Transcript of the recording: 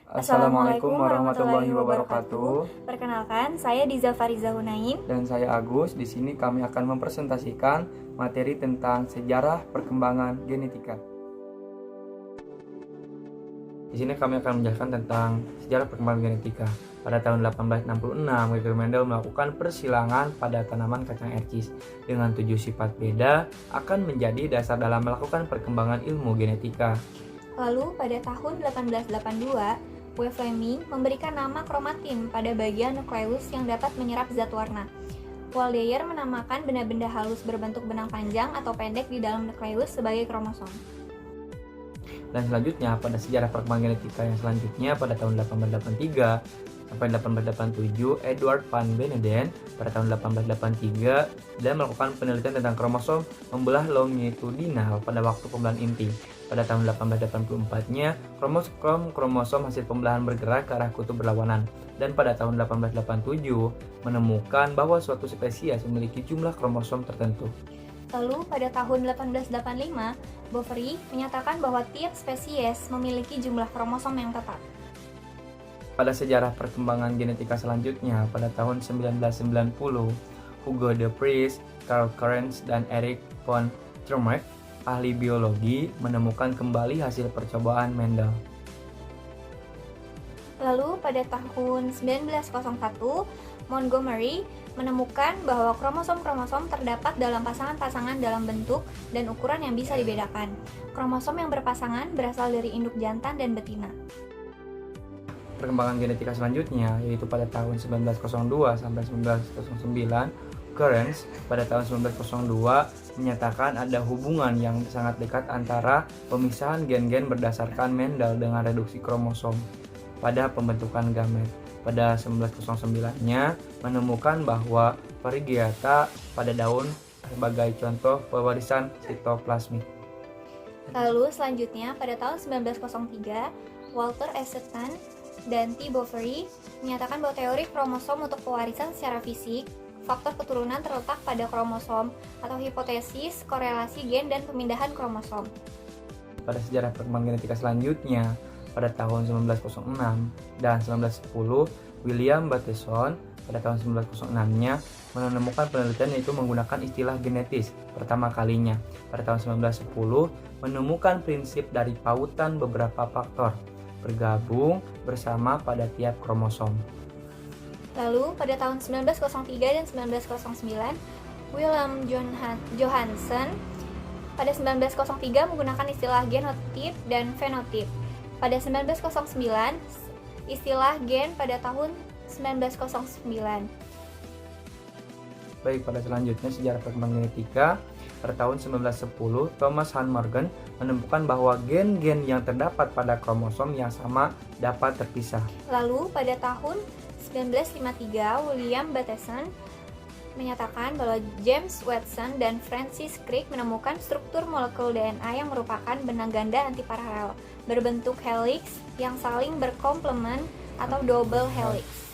Assalamualaikum warahmatullahi wabarakatuh. Perkenalkan, saya Diza Fariza Hunain. Dan saya Agus. Di sini kami akan mempresentasikan materi tentang sejarah perkembangan genetika. Di sini kami akan menjelaskan tentang sejarah perkembangan genetika. Pada tahun 1866, Gregory Mendel melakukan persilangan pada tanaman kacang ercis dengan 7 sifat beda akan menjadi dasar dalam melakukan perkembangan ilmu genetika. Lalu pada tahun 1882, W. Fleming memberikan nama kromatin pada bagian nukleus yang dapat menyerap zat warna. Waldeyer menamakan benda-benda halus berbentuk benang panjang atau pendek di dalam nukleus sebagai kromosom. Dan selanjutnya pada sejarah perkembangan genetika yang selanjutnya pada tahun 1883 sampai 1887, Edward Van Beneden pada tahun 1883 dan melakukan penelitian tentang kromosom membelah longitudinal pada waktu pembelahan inti. Pada tahun 1884-nya, kromosom hasil pembelahan bergerak ke arah kutub berlawanan. Dan pada tahun 1887 menemukan bahwa suatu spesies memiliki jumlah kromosom tertentu. Lalu pada tahun 1885, Boveri menyatakan bahwa tiap spesies memiliki jumlah kromosom yang tetap. Pada sejarah perkembangan genetika selanjutnya, pada tahun 1990, Hugo de Vries, Karl Kerens, dan Erich von Trummerk, ahli biologi, menemukan kembali hasil percobaan Mendel. Lalu pada tahun 1901, Montgomery menemukan bahwa kromosom-kromosom terdapat dalam pasangan-pasangan dalam bentuk dan ukuran yang bisa dibedakan. Kromosom yang berpasangan berasal dari induk jantan dan betina. Perkembangan genetika selanjutnya yaitu pada tahun 1902 sampai 1909, Kerens pada tahun 1902 menyatakan ada hubungan yang sangat dekat antara pemisahan gen-gen berdasarkan Mendel dengan reduksi kromosom pada pembentukan gamet. Pada 1909-nya menemukan bahwa Parigiata pada daun sebagai contoh pewarisan sitoplasmik. Lalu selanjutnya pada tahun 1903, Walter Easton dan T. Boveri menyatakan bahwa teori kromosom untuk pewarisan secara fisik, faktor keturunan terletak pada kromosom atau hipotesis korelasi gen dan pemindahan kromosom. Pada sejarah perkembangan genetika selanjutnya, pada tahun 1906 dan 1910, William Bateson pada tahun 1906-nya menemukan penelitian yaitu menggunakan istilah genetis pertama kalinya. Pada tahun 1910 menemukan prinsip dari pautan beberapa faktor bergabung bersama pada tiap kromosom. Lalu pada tahun 1903 dan 1909, William Johansen pada 1903 menggunakan istilah genotip dan fenotip. Pada 1909, istilah gen pada tahun 1909. Baik, pada selanjutnya sejarah perkembangan genetika. Pada tahun 1910, Thomas Hunt Morgan menemukan bahwa gen-gen yang terdapat pada kromosom yang sama dapat terpisah. Lalu pada tahun 1953, William Bateson menyatakan bahwa James Watson dan Francis Crick menemukan struktur molekul DNA yang merupakan benang ganda antiparalel berbentuk helix yang saling berkomplement atau double helix.